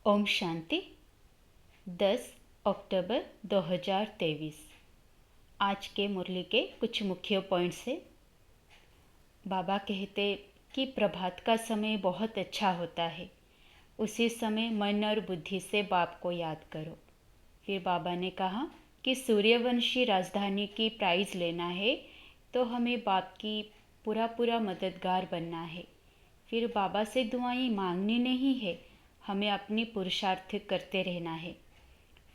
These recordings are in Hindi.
ओम शांति। 10 अक्टूबर 2023। आज के मुरली के कुछ मुख्य पॉइंट्स है। बाबा कहते कि प्रभात का समय बहुत अच्छा होता है, उसी समय मन और बुद्धि से बाप को याद करो। फिर बाबा ने कहा कि सूर्यवंशी राजधानी की प्राइज़ लेना है तो हमें बाप की पूरा मददगार बनना है। फिर बाबा से दुआएं मांगनी नहीं है, हमें अपनी पुरुषार्थ करते रहना है।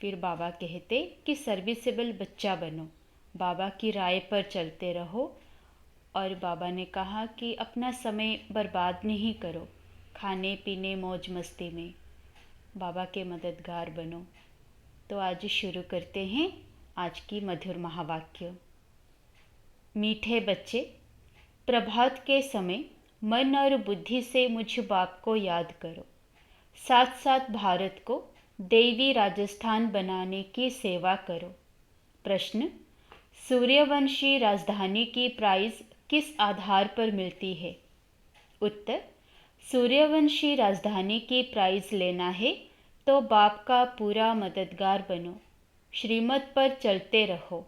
फिर बाबा कहते कि सर्विसेबल बच्चा बनो, बाबा की राय पर चलते रहो। और बाबा ने कहा कि अपना समय बर्बाद नहीं करो खाने पीने मौज मस्ती में, बाबा के मददगार बनो। तो आज शुरू करते हैं आज की मधुर महावाक्य। मीठे बच्चे, प्रभात के समय मन और बुद्धि से मुझ बाप को याद करो, साथ साथ भारत को दैवी राजस्थान बनाने की सेवा करो। प्रश्न, सूर्यवंशी राजधानी की प्राइज़ किस आधार पर मिलती है? उत्तर, सूर्यवंशी राजधानी की प्राइज़ लेना है तो बाप का पूरा मददगार बनो, श्रीमत पर चलते रहो।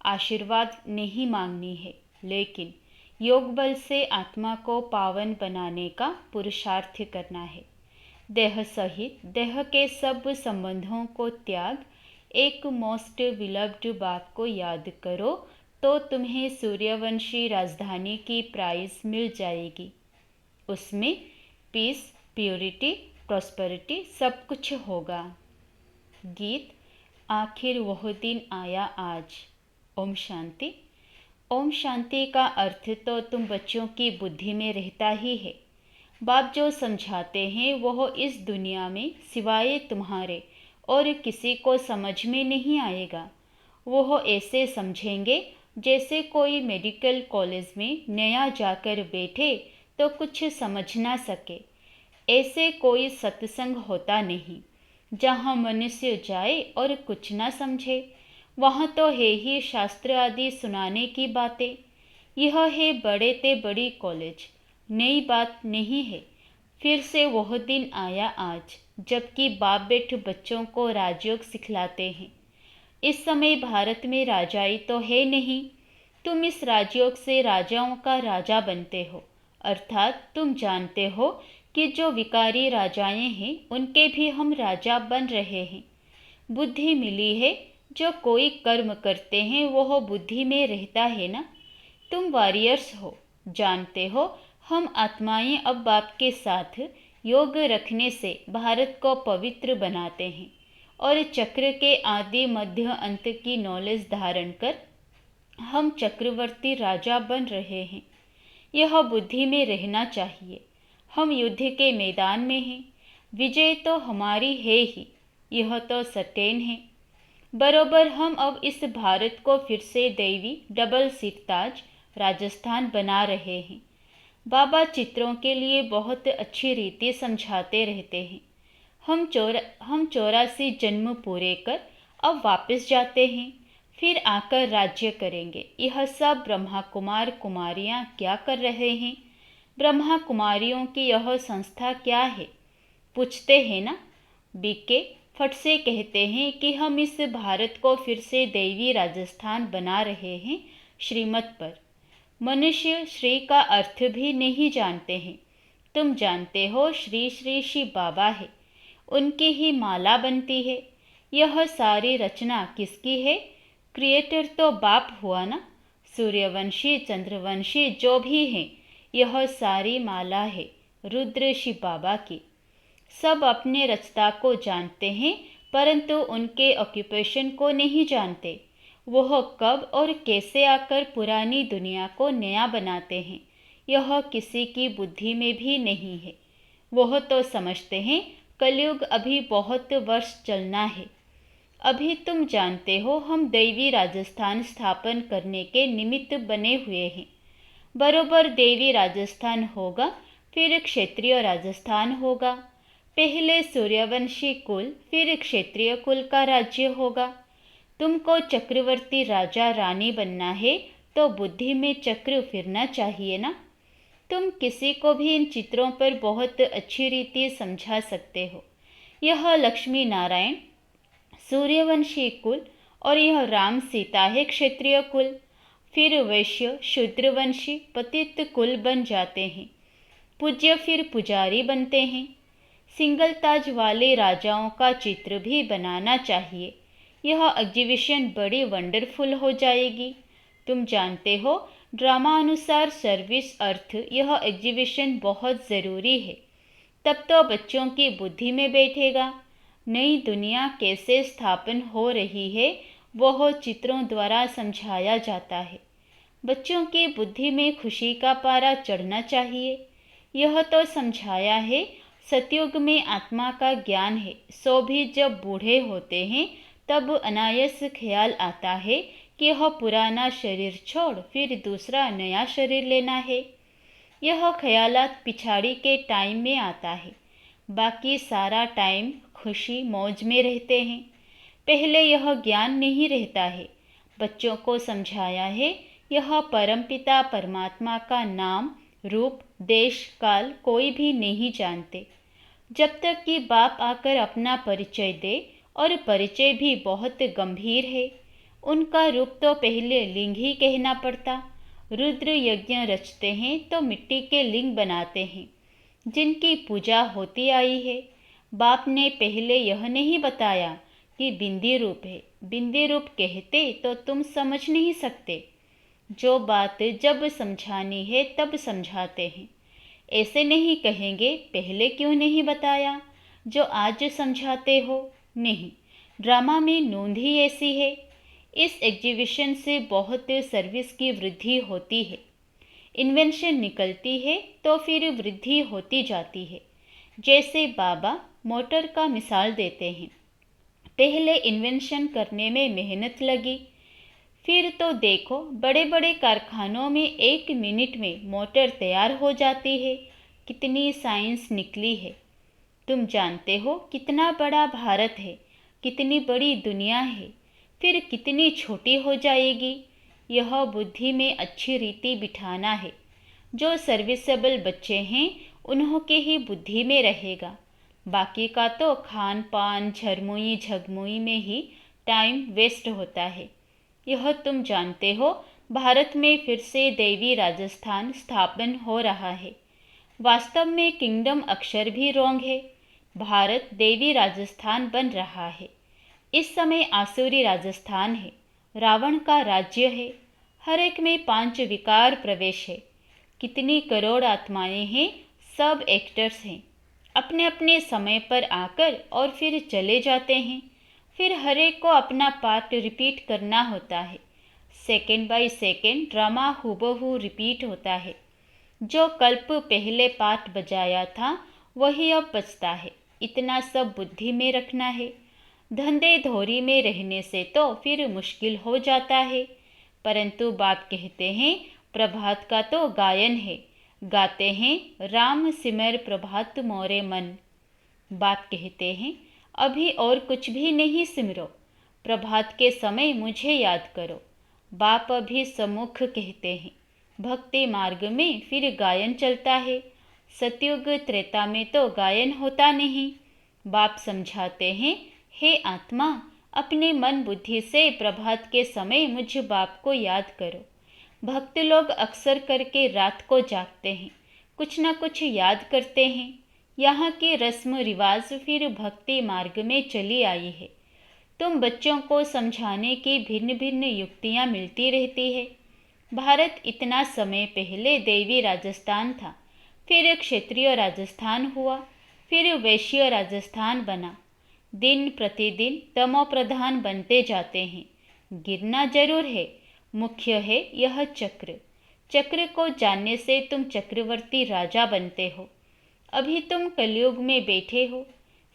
आशीर्वाद नहीं मांगनी है, लेकिन योग बल से आत्मा को पावन बनाने का पुरुषार्थ करना है। देह सहित देह के सब संबंधों को त्याग एक मोस्ट विलव्ड बाप को याद करो तो तुम्हें सूर्यवंशी राजधानी की प्राइज़ मिल जाएगी। उसमें पीस, प्योरिटी, प्रॉस्पेरिटी सब कुछ होगा। गीत, आखिर वह दिन आया आज। ओम शांति। ओम शांति का अर्थ तो तुम बच्चों की बुद्धि में रहता ही है। बाप जो समझाते हैं वह इस दुनिया में सिवाय तुम्हारे और किसी को समझ में नहीं आएगा। वह ऐसे समझेंगे जैसे कोई मेडिकल कॉलेज में नया जाकर बैठे तो कुछ समझ ना सके। ऐसे कोई सत्संग होता नहीं जहाँ मनुष्य जाए और कुछ ना समझे। वहाँ तो है ही शास्त्र आदि सुनाने की बातें। यह है बड़े ते बड़ी कॉलेज, नई बात नहीं है। फिर से वह दिन आया आज जबकि बाप बेट बच्चों को राजयोग सिखलाते हैं। इस समय भारत में राजाई तो है नहीं, तुम इस राजयोग से राजाओं का राजा बनते हो। अर्थात तुम जानते हो कि जो विकारी राजाएं हैं उनके भी हम राजा बन रहे हैं। बुद्धि मिली है, जो कोई कर्म करते हैं वह बुद्धि में रहता है ना। तुम वॉरियर्स हो, जानते हो हम आत्माएं अब बाप के साथ योग रखने से भारत को पवित्र बनाते हैं और चक्र के आदि मध्य अंत की नॉलेज धारण कर हम चक्रवर्ती राजा बन रहे हैं। यह बुद्धि में रहना चाहिए। हम युद्ध के मैदान में हैं, विजय तो हमारी है ही, यह तो सर्टेन है। बरोबर हम अब इस भारत को फिर से दैवी डबल सीट ताज राजस्थान बना रहे हैं। बाबा चित्रों के लिए बहुत अच्छी रीति समझाते रहते हैं। हम 84 जन्म पूरे कर अब वापस जाते हैं, फिर आकर राज्य करेंगे। यह सब ब्रह्मा कुमार कुमारियाँ क्या कर रहे हैं? ब्रह्मा कुमारियों की यह संस्था क्या है? पूछते हैं ना। बीके फट से कहते हैं कि हम इस भारत को फिर से दैवी राजस्थान बना रहे हैं श्रीमत पर। मनुष्य श्री का अर्थ भी नहीं जानते हैं। तुम जानते हो श्री श्री श्री बाबा है, उनकी ही माला बनती है। यह सारी रचना किसकी है? क्रिएटर तो बाप हुआ ना। सूर्यवंशी चंद्रवंशी जो भी हैं, यह सारी माला है रुद्र शिव बाबा की। सब अपने रचता को जानते हैं परंतु उनके ऑक्यूपेशन को नहीं जानते। वह कब और कैसे आकर पुरानी दुनिया को नया बनाते हैं, यह किसी की बुद्धि में भी नहीं है। वह तो समझते हैं कलयुग अभी बहुत वर्ष चलना है। अभी तुम जानते हो हम दैवी राजस्थान स्थापन करने के निमित्त बने हुए हैं। बरोबर दैवी राजस्थान होगा, फिर क्षेत्रीय राजस्थान होगा। पहले सूर्यवंशी कुल, फिर क्षेत्रीय कुल का राज्य होगा। तुमको चक्रवर्ती राजा रानी बनना है तो बुद्धि में चक्र फिरना चाहिए ना। तुम किसी को भी इन चित्रों पर बहुत अच्छी रीति समझा सकते हो। यह लक्ष्मी नारायण सूर्यवंशी कुल और यह राम सीता है क्षत्रिय कुल। फिर वैश्य शूद्रवंशी पतित कुल बन जाते हैं। पूज्य फिर पुजारी बनते हैं। सिंगल ताज वाले राजाओं का चित्र भी बनाना चाहिए। यह एग्जीबिशन बड़ी वंडरफुल हो जाएगी। तुम जानते हो ड्रामा अनुसार सर्विस अर्थ यह एग्जीबिशन बहुत ज़रूरी है। तब तो बच्चों की बुद्धि में बैठेगा। नई दुनिया कैसे स्थापन हो रही है वह चित्रों द्वारा समझाया जाता है। बच्चों की बुद्धि में खुशी का पारा चढ़ना चाहिए। यह तो समझाया है सतयुग में आत्मा का ज्ञान है, सो भी जब बूढ़े होते हैं तब अनायास ख्याल आता है कि यह पुराना शरीर छोड़ फिर दूसरा नया शरीर लेना है। यह ख्यालात पिछाड़ी के टाइम में आता है। बाकी सारा टाइम खुशी मौज में रहते हैं। पहले यह ज्ञान नहीं रहता है। बच्चों को समझाया है यह परमपिता परमात्मा का नाम रूप देश काल कोई भी नहीं जानते। जब तक कि बाप आकर अपना परिचय दे, और परिचय भी बहुत गंभीर है। उनका रूप तो पहले लिंग ही कहना पड़ता। रुद्र यज्ञ रचते हैं तो मिट्टी के लिंग बनाते हैं जिनकी पूजा होती आई है। बाप ने पहले यह नहीं बताया कि बिंदी रूप है। बिंदी रूप कहते तो तुम समझ नहीं सकते। जो बात जब समझानी है तब समझाते हैं। ऐसे नहीं कहेंगे पहले क्यों नहीं बताया जो आज समझाते हो। नहीं, ड्रामा में नोंद ही ऐसी है। इस एग्जीबिशन से बहुत सर्विस की वृद्धि होती है। इन्वेंशन निकलती है तो फिर वृद्धि होती जाती है। जैसे बाबा मोटर का मिसाल देते हैं। पहले इन्वेंशन करने में मेहनत लगी, फिर तो देखो बड़े बड़े कारखानों में 1 मिनट में मोटर तैयार हो जाती है। कितनी साइंस निकली है। तुम जानते हो कितना बड़ा भारत है, कितनी बड़ी दुनिया है, फिर कितनी छोटी हो जाएगी। यह बुद्धि में अच्छी रीति बिठाना है। जो सर्विसेबल बच्चे हैं उन्हों के ही बुद्धि में रहेगा। बाकी का तो खान पान झरमुई झगमुई में ही टाइम वेस्ट होता है। यह तुम जानते हो भारत में फिर से देवी राजस्थान स्थापन हो रहा है। वास्तव में किंगडम अक्षर भी रोंग है। भारत देवी राजस्थान बन रहा है। इस समय आसुरी राजस्थान है। रावण का राज्य है। हर एक में 5 विकार प्रवेश है। कितनी करोड़ आत्माएं हैं, सब एक्टर्स हैं। अपने अपने समय पर आकर और फिर चले जाते हैं। फिर हर एक को अपना पार्ट रिपीट करना होता है। सेकेंड बाय सेकेंड ड्रामा हूबहू रिपीट होता है। जो कल्प पहले पार्ट बजाया था वही अब बजता है। इतना सब बुद्धि में रखना है। धंधे धोरी में रहने से तो फिर मुश्किल हो जाता है। परंतु बाप कहते हैं प्रभात का तो गायन है। गाते हैं राम सिमर प्रभात मोरे मन। बाप कहते हैं अभी और कुछ भी नहीं सिमरो, प्रभात के समय मुझे याद करो। बाप अभी सम्मुख कहते हैं। भक्ति मार्ग में फिर गायन चलता है। सतयुग त्रेता में तो गायन होता नहीं। बाप समझाते हैं हे आत्मा, अपने मन बुद्धि से प्रभात के समय मुझ बाप को याद करो। भक्त लोग अक्सर करके रात को जागते हैं, कुछ ना कुछ याद करते हैं। यहाँ की रस्म रिवाज फिर भक्ति मार्ग में चली आई है। तुम बच्चों को समझाने की भिन्न भिन्न युक्तियाँ मिलती रहती है। भारत इतना समय पहले देवी राजस्थान था, फिर क्षत्रिय राजस्थान हुआ, फिर वैश्य राजस्थान बना। दिन प्रतिदिन तमो प्रधान बनते जाते हैं। गिरना जरूर है, मुख्य है यह चक्र। चक्र को जानने से तुम चक्रवर्ती राजा बनते हो। अभी तुम कलयुग में बैठे हो,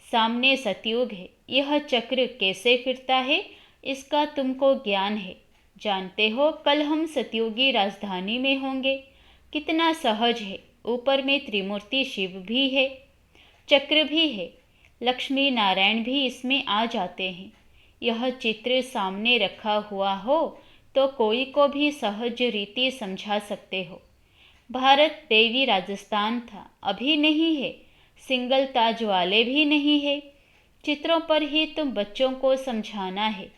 सामने सतयुग है। यह चक्र कैसे फिरता है इसका तुमको ज्ञान है। जानते हो कल हम सतयुगी राजधानी में होंगे। कितना सहज है। ऊपर में त्रिमूर्ति शिव भी है, चक्र भी है, लक्ष्मी नारायण भी इसमें आ जाते हैं। यह चित्र सामने रखा हुआ हो तो कोई को भी सहज रीति समझा सकते हो। भारत देवी राजस्थान था, अभी नहीं है। सिंगल ताज वाले भी नहीं है। चित्रों पर ही तुम बच्चों को समझाना है।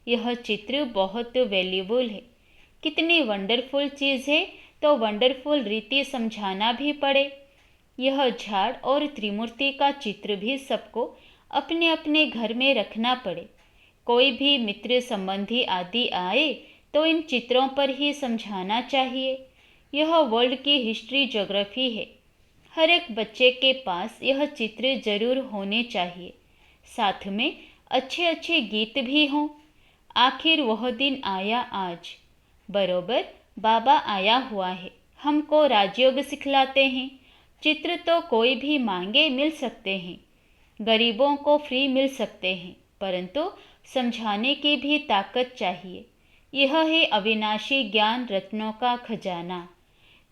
यह चित्र बहुत वैल्यूबल है। कितनी वंडरफुल चीज़ है तो वंडरफुल रीति समझाना भी पड़े। यह झाड़ और त्रिमूर्ति का चित्र भी सबको अपने अपने घर में रखना पड़े। कोई भी मित्र संबंधी आदि आए तो इन चित्रों पर ही समझाना चाहिए। यह वर्ल्ड की हिस्ट्री ज्योग्राफी है। हर एक बच्चे के पास यह चित्र जरूर होने चाहिए। साथ में अच्छे अच्छे गीत भी हों। आखिर वह दिन आया आज, बरोबर बाबा आया हुआ है, हमको राजयोग सिखलाते हैं। चित्र तो कोई भी मांगे मिल सकते हैं, गरीबों को फ्री मिल सकते हैं, परंतु समझाने की भी ताकत चाहिए। यह है अविनाशी ज्ञान रत्नों का खजाना।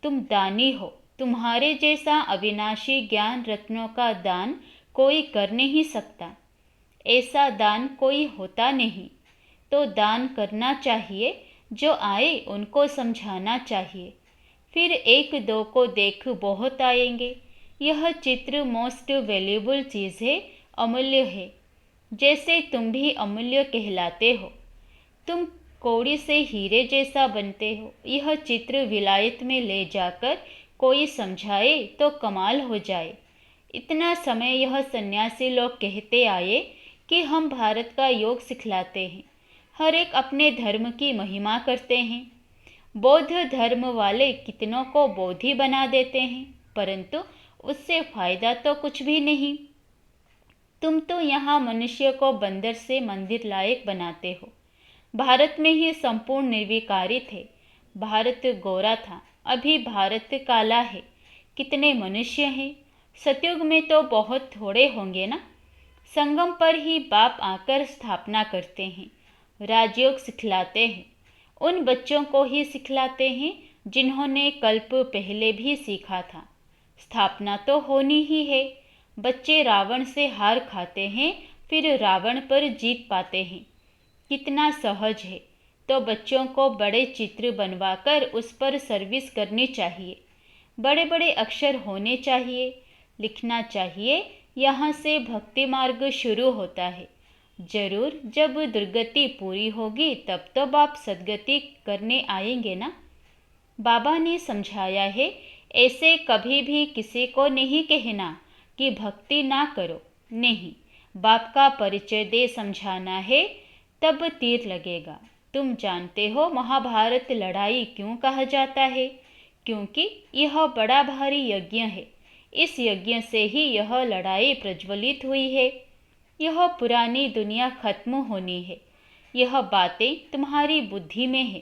तुम दानी हो। तुम्हारे जैसा अविनाशी ज्ञान रत्नों का दान कोई कर नहीं सकता। ऐसा दान कोई होता नहीं। तो दान करना चाहिए। जो आए उनको समझाना चाहिए। फिर एक दो को देख बहुत आएंगे। यह चित्र मोस्ट वैल्यूबल चीज़ है, अमूल्य है। जैसे तुम भी अमूल्य कहलाते हो। तुम कौड़ी से हीरे जैसा बनते हो। यह चित्र विलायत में ले जाकर कोई समझाए तो कमाल हो जाए। इतना समय यह सन्यासी लोग कहते आए कि हम भारत का योग सिखलाते हैं। हर एक अपने धर्म की महिमा करते हैं। बौद्ध धर्म वाले कितनों को बोधि बना देते हैं, परंतु उससे फायदा तो कुछ भी नहीं। तुम तो यहाँ मनुष्य को बंदर से मंदिर लायक बनाते हो। भारत में ही संपूर्ण निर्विकारी थे। भारत गोरा था, अभी भारत काला है। कितने मनुष्य हैं? सतयुग में तो बहुत थोड़े होंगे ना। संगम पर ही बाप आकर स्थापना करते हैं, राजयोग सिखलाते हैं। उन बच्चों को ही सिखलाते हैं जिन्होंने कल्प पहले भी सीखा था। स्थापना तो होनी ही है। बच्चे रावण से हार खाते हैं, फिर रावण पर जीत पाते हैं। कितना सहज है। तो बच्चों को बड़े चित्र बनवाकर उस पर सर्विस करनी चाहिए। बड़े बड़े अक्षर होने चाहिए, लिखना चाहिए। यहाँ से भक्ति मार्ग शुरू होता है। जरूर जब दुर्गति पूरी होगी तब तो बाप सदगति करने आएंगे ना। बाबा ने समझाया है, ऐसे कभी भी किसी को नहीं कहना कि भक्ति ना करो। नहीं, बाप का परिचय दे समझाना है, तब तीर लगेगा। तुम जानते हो महाभारत लड़ाई क्यों कहा जाता है? क्योंकि यह बड़ा भारी यज्ञ है। इस यज्ञ से ही यह लड़ाई प्रज्वलित हुई है। यह पुरानी दुनिया खत्म होनी है। यह बातें तुम्हारी बुद्धि में है।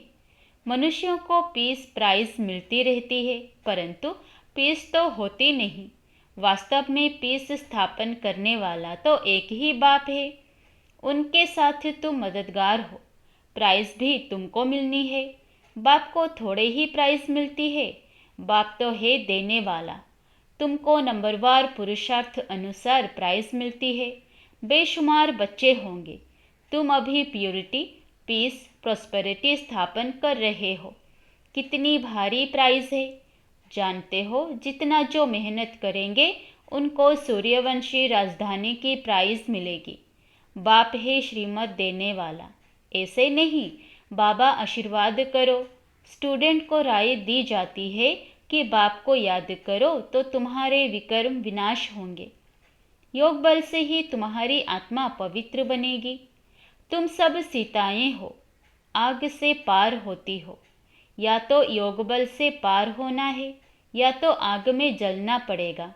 मनुष्यों को पीस प्राइज मिलती रहती है, परंतु पीस तो होती नहीं। वास्तव में पीस स्थापन करने वाला तो एक ही बाप है। उनके साथ तुम मददगार हो। प्राइज भी तुमको मिलनी है। बाप को थोड़े ही प्राइज मिलती है। बाप तो है देने वाला। तुमको नंबरवार पुरुषार्थ अनुसार प्राइज मिलती है। बेशुमार बच्चे होंगे। तुम अभी प्योरिटी, पीस, प्रॉस्पेरिटी स्थापन कर रहे हो। कितनी भारी प्राइज है। जानते हो, जितना जो मेहनत करेंगे उनको सूर्यवंशी राजधानी की प्राइज मिलेगी। बाप है श्रीमत देने वाला। ऐसे नहीं, बाबा आशीर्वाद करो। स्टूडेंट को राय दी जाती है कि बाप को याद करो तो तुम्हारे विकर्म विनाश होंगे। योग बल से ही तुम्हारी आत्मा पवित्र बनेगी। तुम सब सीताएं हो, आग से पार होती हो। या तो योग बल से पार होना है या तो आग में जलना पड़ेगा।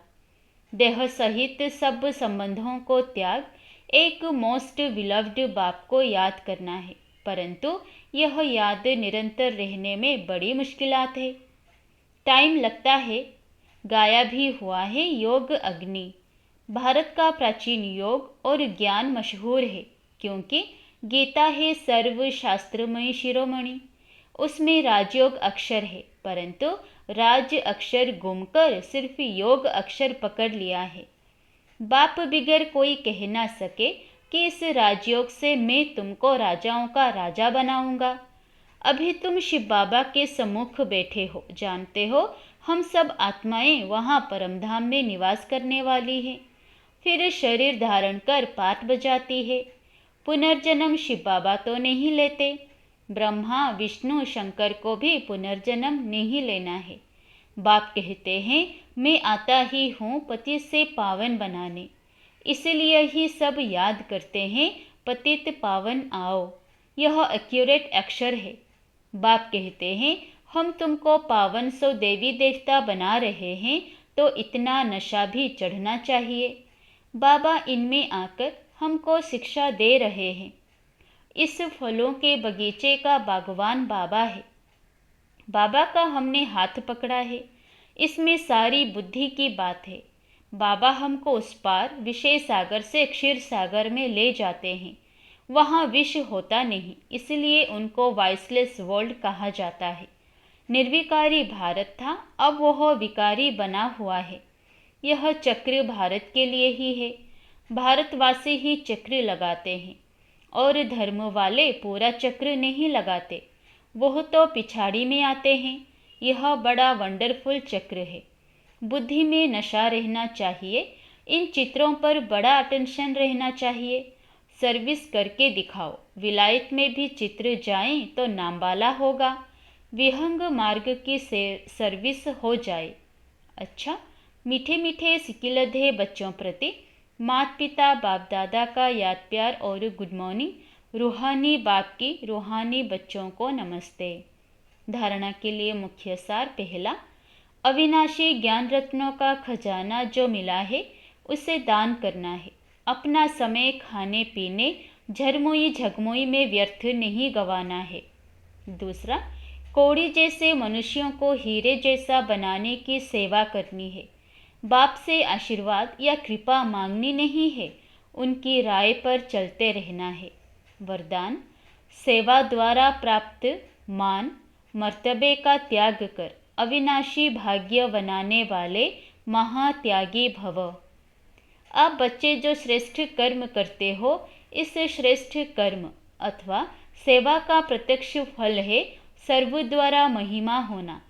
देह सहित सब संबंधों को त्याग एक मोस्ट विलव्ड बाप को याद करना है, परंतु यह याद निरंतर रहने में बड़ी मुश्किलात है। टाइम लगता है। गाया भी हुआ है योग अग्नि। भारत का प्राचीन योग और ज्ञान मशहूर है, क्योंकि गीता है सर्वशास्त्रमय शिरोमणि। उसमें राजयोग अक्षर है, परंतु राज अक्षर गुमकर सिर्फ योग अक्षर पकड़ लिया है। बाप बिगर कोई कह ना सके कि इस राजयोग से मैं तुमको राजाओं का राजा बनाऊंगा। अभी तुम शिव बाबा के सम्मुख बैठे हो। जानते हो, हम सब आत्माएं वहाँ परमधाम में निवास करने वाली हैं। फिर शरीर धारण कर पात बजाती है। पुनर्जन्म शिव बाबा तो नहीं लेते, ब्रह्मा विष्णु शंकर को भी पुनर्जन्म नहीं लेना है। बाप कहते हैं मैं आता ही हूँ पतित से पावन बनाने, इसलिए ही सब याद करते हैं पतित पावन आओ। यह एक्यूरेट अक्षर है। बाप कहते हैं हम तुमको पावन सो देवी देवता बना रहे हैं तो इतना नशा भी चढ़ना चाहिए। बाबा इनमें आकर हमको शिक्षा दे रहे हैं। इस फलों के बगीचे का बागवान बाबा है। बाबा का हमने हाथ पकड़ा है। इसमें सारी बुद्धि की बात है। बाबा हमको उस पार विषय सागर से क्षीर सागर में ले जाते हैं। वहाँ विष होता नहीं, इसलिए उनको वॉइसलेस वर्ल्ड कहा जाता है। निर्विकारी भारत था, अब वह विकारी बना हुआ है। यह चक्र भारत के लिए ही है। भारतवासी ही चक्र लगाते हैं और धर्म वाले पूरा चक्र नहीं लगाते, वह तो पिछाड़ी में आते हैं। यह बड़ा वंडरफुल चक्र है। बुद्धि में नशा रहना चाहिए। इन चित्रों पर बड़ा अटेंशन रहना चाहिए। सर्विस करके दिखाओ। विलायत में भी चित्र जाएं तो नामवाला होगा। विहंग मार्ग की सर्विस हो जाए। अच्छा, मीठे मीठे सिकिलधे बच्चों प्रति माता पिता बाप दादा का याद प्यार और गुड मॉर्निंग। रूहानी बाप की रूहानी बच्चों को नमस्ते। धारणा के लिए मुख्य सार। पहला, अविनाशी ज्ञान रत्नों का खजाना जो मिला है उसे दान करना है। अपना समय खाने पीने झरमोई झगमोई में व्यर्थ नहीं गंवाना है। दूसरा, कौड़ी जैसे मनुष्यों को हीरे जैसा बनाने की सेवा करनी है। बाप से आशीर्वाद या कृपा मांगनी नहीं है, उनकी राय पर चलते रहना है। वरदान, सेवा द्वारा प्राप्त मान मर्तबे का त्याग कर अविनाशी भाग्य बनाने वाले महात्यागी भव। आप बच्चे जो श्रेष्ठ कर्म करते हो, इस श्रेष्ठ कर्म अथवा सेवा का प्रत्यक्ष फल है सर्व द्वारा महिमा होना।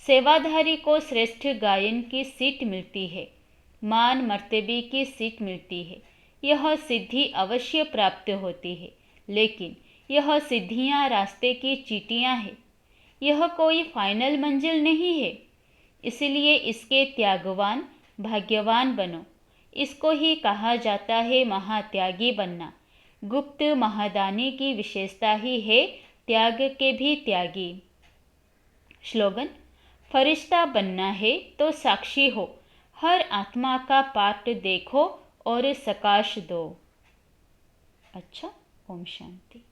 सेवाधारी को श्रेष्ठ गायन की सीट मिलती है, मान मर्तबे की सीट मिलती है। यह सिद्धि अवश्य प्राप्त होती है, लेकिन यह सिद्धियां रास्ते की चींटियां हैं। यह कोई फाइनल मंजिल नहीं है, इसलिए इसके त्यागवान भाग्यवान बनो। इसको ही कहा जाता है महात्यागी बनना। गुप्त महादानी की विशेषता ही है त्याग के भी त्यागी। स्लोगन, फरिश्ता बनना है तो साक्षी हो, हर आत्मा का पाठ देखो और सकाश दो। अच्छा, ओम शांति।